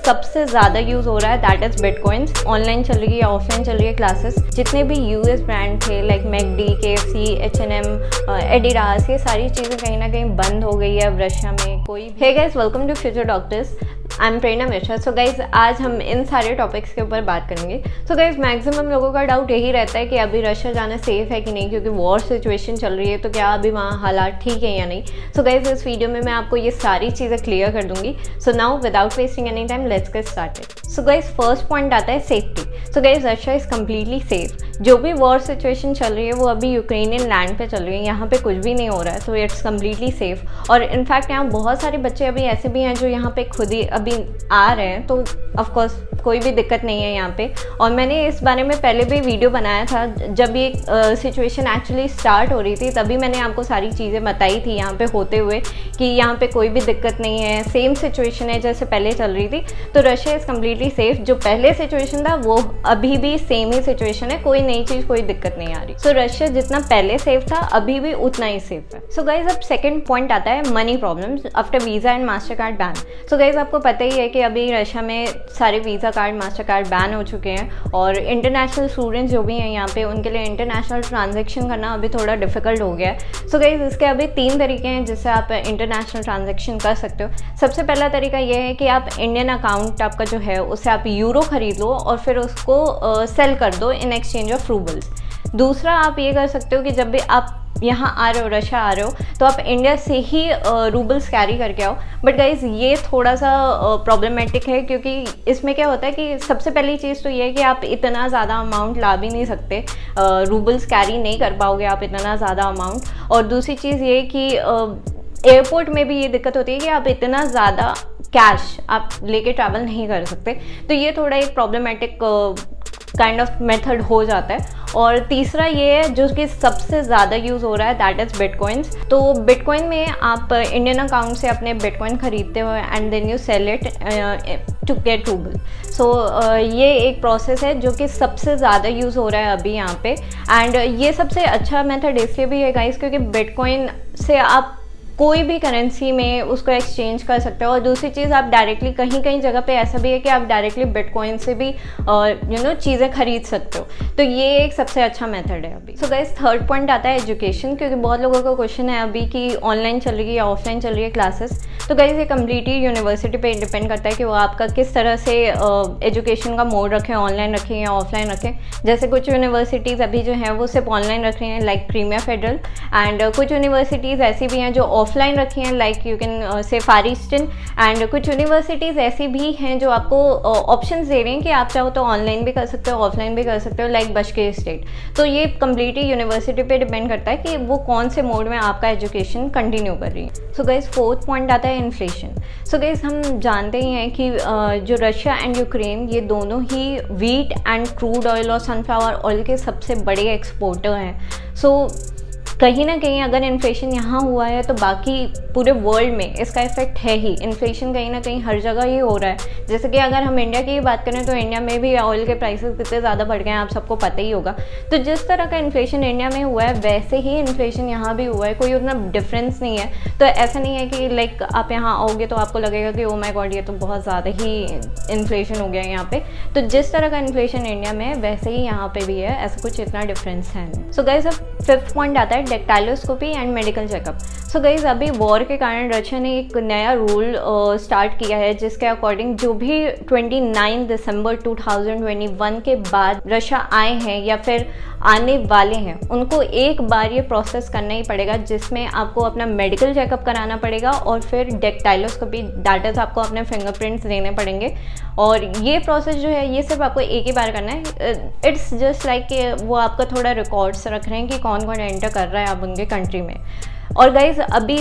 सबसे ज़्यादा यूज़ हो रहा है दैट इज़ बिटकॉइंस। ऑनलाइन चल रही है या ऑफलाइन चल रही है क्लासेस। जितने भी यूएस ब्रांड थे like McD, KFC, H&M, Adidas, ये सारी चीज़ें कहीं ना कहीं बंद हो गई है अब रशिया में। कोई hey guys, welcome to future doctors. I am Prerna Mishra. So guys आज हम इन सारे टॉपिक्स के ऊपर बात करेंगे। सो गाइज मैक्सिमम लोगों का डाउट यही रहता है कि अभी रशिया जाना सेफ है कि नहीं, क्योंकि वॉर सिचुएशन चल रही है, तो क्या अभी वहाँ हालात ठीक है या नहीं। सो गाइज इस वीडियो में मैं आपको ये सारी चीज़ें क्लियर कर दूंगी। So now without wasting any time let's get started. So guys first point आता है safety. So guys Russia is completely safe. जो भी वॉर सिचुएशन चल रही है वो अभी यूक्रेनियन लैंड पे चल रही है, यहाँ पे कुछ भी नहीं हो रहा है। So it's completely safe. और इनफैक्ट यहाँ बहुत सारे बच्चे अभी ऐसे भी हैं जो यहाँ पे खुद ही अभी आ रहे हैं, तो ऑफकोर्स कोई भी दिक्कत नहीं है यहाँ पे। और मैंने इस बारे में पहले भी वीडियो बनाया था, जब ये सिचुएशन एक्चुअली स्टार्ट हो रही थी तभी मैंने आपको सारी चीज़ें बताई थी यहाँ पे होते हुए कि यहाँ पे कोई भी दिक्कत नहीं है, सेम सिचुएशन है जैसे पहले चल रही थी। तो रशिया इज़ कम्प्लीटली सेफ। जो पहले सिचुएशन था वो अभी भी सेम ही सिचुएशन है, कोई नई चीज़, कोई दिक्कत नहीं आ रही। सो रशिया जितना पहले सेफ था अभी भी उतना ही सेफ है। सो गाइज अब सेकेंड पॉइंट आता है money problems after visa and master card ban. So guys आपको पता ही है कि अभी रशिया में सारे visa card, master card ban हो चुके हैं और इंटरनेशनल स्टूडेंट्स जो भी हैं यहाँ पे उनके लिए इंटरनेशनल ट्रांजैक्शन करना अभी थोड़ा डिफिकल्ट हो गया है। सो गाइज इसके अभी 3 तरीके हैं जिससे आप इंटरनेशनल ट्रांजैक्शन कर सकते हो। सबसे पहला तरीका ये है कि आप इंडियन अकाउंट आपका जो है उससे आप यूरो खरीद लो और फिर उसको सेल कर दो इन एक्सचेंज ऑफ रूबल्स। दूसरा आप ये कर सकते हो कि जब भी आप यहाँ आ रहे हो, रशिया आ रहे हो, तो आप इंडिया से ही रूबल्स कैरी करके आओ। बट गाइज ये थोड़ा सा प्रॉब्लमेटिक है, क्योंकि इसमें क्या होता है कि सबसे पहली चीज़ तो ये है कि आप इतना ज़्यादा अमाउंट ला भी नहीं सकते, रूबल्स कैरी नहीं कर पाओगे आप इतना ज़्यादा अमाउंट। और दूसरी चीज़ ये कि एयरपोर्ट में भी ये दिक्कत होती है कि आप इतना ज़्यादा कैश आप लेके ट्रैवल नहीं कर सकते। तो ये थोड़ा एक प्रॉब्लमेटिक काइंड ऑफ मेथड हो जाता है। और तीसरा ये है जो कि सबसे ज़्यादा यूज़ हो रहा है दैट इज़ बिटकॉइंस। तो बिटकॉइन में आप इंडियन अकाउंट से अपने बिटकॉइन खरीदते हो and then you sell it to get rouble. So ये एक प्रोसेस है जो कि सबसे ज़्यादा यूज़ हो रहा है अभी यहाँ पे। एंड ये सबसे अच्छा मेथड इसलिए भी है गाइस क्योंकि बिटकॉइन से आप कोई भी करेंसी में उसको एक्सचेंज कर सकते हो। और दूसरी चीज़ आप डायरेक्टली कहीं कहीं जगह पे ऐसा भी है कि आप डायरेक्टली बिटकॉइन से भी चीज़ें खरीद सकते हो। तो ये एक सबसे अच्छा मेथड है अभी। सो गाइस थर्ड पॉइंट आता है एजुकेशन, क्योंकि बहुत लोगों का क्वेश्चन है अभी कि ऑनलाइन चल रही है या ऑफलाइन चल रही है क्लासेस। तो गाइस ये कम्प्लीटली यूनिवर्सिटी पे डिपेंड करता है कि वो आपका किस तरह से एजुकेशन का मोड रखें, ऑनलाइन रखें या ऑफलाइन रखें। जैसे कुछ यूनिवर्सिटीज़ अभी जो हैं वो सिर्फ ऑनलाइन रख रही हैं लाइक क्रीमिया फेडरल, एंड कुछ यूनिवर्सिटीज़ ऐसी भी हैं जो ऑफलाइन रखी हैं like you can say far eastern. And कुछ यूनिवर्सिटीज़ ऐसी भी हैं जो आपको ऑप्शंस दे रही हैं कि आप चाहो तो ऑनलाइन भी कर सकते हो, ऑफलाइन भी कर सकते हो, लाइक बशकीर स्टेट। तो ये कम्प्लीटली यूनिवर्सिटी पे डिपेंड करता है कि वो कौन से मोड में आपका एजुकेशन कंटिन्यू कर रही है। सो गाइस फोर्थ पॉइंट आता है इन्फ्लेशन। सो गाइस हम जानते ही हैं कि जो रशिया एंड यूक्रेन ये दोनों ही व्हीट एंड क्रूड ऑयल और सनफ्लावर ऑयल के सबसे बड़े एक्सपोर्टर हैं। सो कहीं ना कहीं अगर इन्फ्लेशन यहाँ हुआ है तो बाकी पूरे वर्ल्ड में इसका इफेक्ट है ही। इन्फ्लेशन कहीं ना कहीं हर जगह ही हो रहा है। जैसे कि अगर हम इंडिया की बात करें तो इंडिया में भी ऑयल के प्राइसेस कितने ज़्यादा बढ़ गए हैं, आप सबको पता ही होगा। तो जिस तरह का इन्फ्लेशन इंडिया में हुआ है वैसे ही इन्फ्लेशन यहाँ भी हुआ है, कोई उतना डिफरेंस नहीं है। तो ऐसा नहीं है कि लाइक आप यहाँ आओगे तो आपको लगेगा कि ओ माय गॉड ये तो बहुत ज़्यादा ही इन्फ्लेशन हो गया है यहाँ पे। तो जिस तरह का इन्फ्लेशन इंडिया में है वैसे ही यहाँ पे भी है, ऐसा कुछ इतना डिफरेंस है नहीं। सो गाइस अब फिफ्थ पॉइंट आता है dactyloscopy and medical checkup. So guys अभी वॉर के कारण रशिया ने एक नया रूल स्टार्ट किया है जिसके अकॉर्डिंग जो भी 29 दिसंबर 2021 के बाद रशिया आए हैं या फिर आने वाले हैं उनको एक बार ये प्रोसेस करना ही पड़ेगा, जिसमें आपको अपना मेडिकल चेकअप कराना पड़ेगा और फिर डेक्टाइलोस्कोपी दैट इज़ आपको अपने फिंगरप्रिंट्स देने पड़ेंगे। और ये प्रोसेस जो है ये सिर्फ आपको एक ही बार करना है। इट्स जस्ट लाइक वो आपका थोड़ा रिकॉर्ड्स रख रहे हैं कि कौन कौन एंटर कर रहा है आप उनके कंट्री में। और गाइज अभी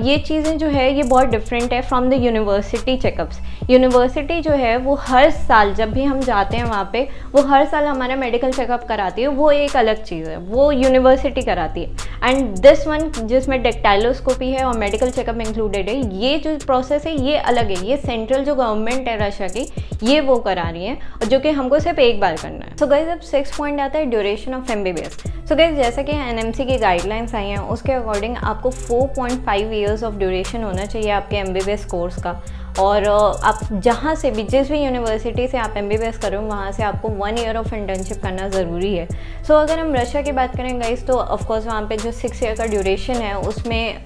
ये चीज़ें जो है ये बहुत डिफरेंट है from the university checkups. University जो है वो हर साल जब भी हम जाते हैं वहाँ पे वो हर साल हमारा मेडिकल चेकअप कराती है, वो एक अलग चीज़ है, वो यूनिवर्सिटी कराती है। एंड दिस वन जिसमें डेक्टाइलोस्कोपी है और मेडिकल चेकअप इंक्लूडेड है, ये जो प्रोसेस है ये अलग है। ये सेंट्रल जो गवर्नमेंट है रशिया की ये वो करा रही हैं, और जो कि हमको सिर्फ एक बार करना है। सो गाइज अब 6 पॉइंट आता है duration of MBBS। So guys जैसा कि NMC की गाइडलाइंस आई हैं उसके अकॉर्डिंग आपको 4.5 ईयर्स ऑफ ड्यूरेशन होना चाहिए आपके MBBS कोर्स का। और आप जहाँ से भी, जिस भी यूनिवर्सिटी से आप MBBS कर रहे हो वहाँ से आपको 1 ईयर ऑफ इंटर्नशिप करना ज़रूरी है। सो अगर हम रशिया की बात करें गाइस, तो ऑफकोर्स वहाँ पे जो 6 ईयर का ड्यूरेशन है उसमें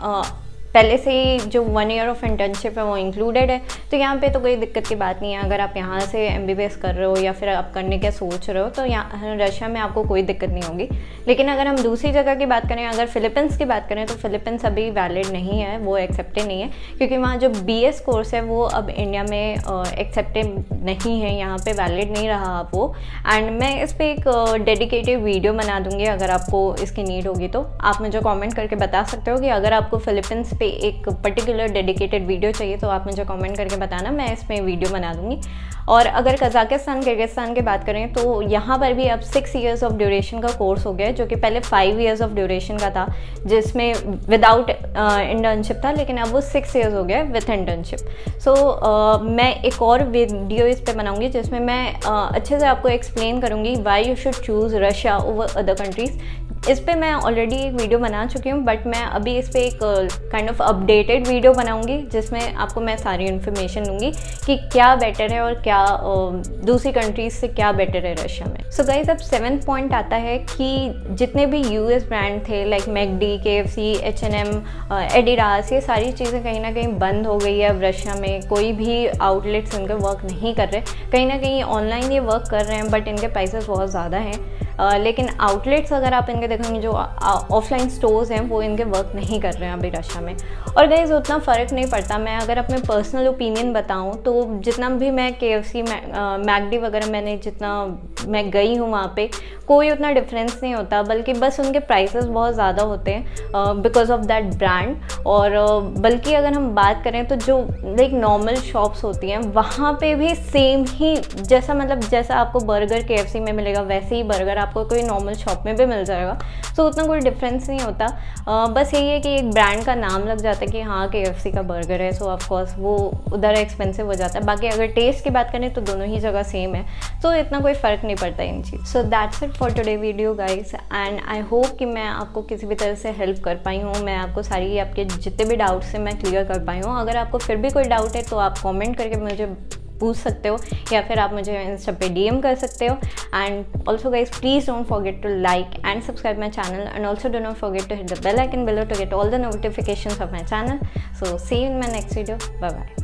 पहले से ही जो 1 ईयर ऑफ इंटर्नशिप है वो इंक्लूडेड है। तो यहाँ पे तो कोई दिक्कत की बात नहीं है। अगर आप यहाँ से MBBS कर रहे हो या फिर आप करने का सोच रहे हो तो यहाँ रशिया में आपको कोई दिक्कत नहीं होगी। लेकिन अगर हम दूसरी जगह की बात करें, अगर फिलीपींस की बात करें, तो फिलीपींस अभी वैलिड नहीं है, वो एक्सेप्टेड नहीं है, क्योंकि वहाँ जो BS कोर्स है वो अब इंडिया में एक्सेप्टेड नहीं है, यहाँ पे वैलिड नहीं रहा वो। एंड मैं इस पर एक डेडिकेटेड वीडियो बना दूँगी, अगर आपको इसकी नीड होगी तो आप मुझे कॉमेंट करके बता सकते हो कि अगर आपको फिलीपींस पे एक पर्टिकुलर डेडिकेटेड वीडियो चाहिए तो आप मुझे कमेंट करके बताना, मैं इसमें वीडियो बना दूंगी। और अगर कजाकिस्तान किर्गिस्तान की बात करें तो यहाँ पर भी अब 6 ईयर्स ऑफ ड्यूरेशन का कोर्स हो गया है, जो कि पहले 5 ईयर्स ऑफ ड्यूरेशन का था जिसमें विदाउट इंटर्नशिप था, लेकिन अब वो 6 ईयर्स हो गया है विथ इंटर्नशिप। सो मैं एक और वीडियो इस पर बनाऊंगी जिसमें मैं अच्छे से आपको एक्सप्लेन करूँगी why you should choose Russia over other countries. इस पे मैं ऑलरेडी एक वीडियो बना चुकी हूँ, बट मैं अभी इस पे एक काइंड ऑफ अपडेटेड वीडियो बनाऊंगी जिसमें आपको मैं सारी इन्फॉर्मेशन दूंगी कि क्या बेटर है और क्या दूसरी कंट्रीज से क्या बेटर है रशिया में। सो गाइज अब 7th पॉइंट आता है कि जितने भी US ब्रांड थे like McD, KFC, H&M, Adidas, ये सारी चीज़ें कहीं ना कहीं बंद हो गई है अब रशिया में। कोई भी आउटलेट्स इनके वर्क नहीं कर रहे, कहीं ना कहीं ऑनलाइन ये वर्क कर रहे हैं, बट इनके प्राइसेस बहुत ज़्यादा हैं। लेकिन आउटलेट्स अगर आप इनके देखेंगे, जो ऑफलाइन स्टोर्स हैं वो इनके वर्क नहीं कर रहे हैं अभी रशिया में। और गाइस उतना फ़र्क नहीं पड़ता। मैं अगर अपने पर्सनल ओपिनियन बताऊं तो जितना भी मैं KFC, मैकडी वगैरह मैंने जितना मैं गई हूँ वहाँ पे, कोई उतना डिफरेंस नहीं होता, बल्कि बस उनके प्राइसेस बहुत ज़्यादा होते हैं बिकॉज ऑफ दैट ब्रांड। और बल्कि अगर हम बात करें तो जो लाइक नॉर्मल शॉप्स होती हैं वहाँ पे भी सेम ही जैसा, मतलब जैसा आपको बर्गर KFC में मिलेगा वैसे ही बर्गर आपको कोई नॉर्मल शॉप में भी मिल जाएगा। सो उतना कोई डिफरेंस नहीं होता। बस यही है कि एक ब्रांड का नाम लग जाता है कि हाँ KFC का बर्गर है, सो ऑफकोर्स वो उधर एक्सपेंसिव हो जाता है। बाकी अगर टेस्ट की बात करें तो दोनों ही जगह सेम है, तो इतना कोई फ़र्क नहीं पड़ता इन चीज़। So that's it for today video guys, and I hope कि मैं आपको किसी भी तरह से हेल्प कर पाई हूँ। मैं आपको सारी आपके जितने भी डाउट्स हैं मैं क्लियर कर पाई हूँ। अगर आपको फिर भी कोई डाउट है तो आप कॉमेंट करके मुझे पूछ सकते हो, या फिर आप मुझे इंस्टा पे DM कर सकते हो। And also guys please don't forget to like and subscribe my channel, and also do not forget to hit the bell icon below to get all the notifications of my channel. So see you in my next video. Bye bye.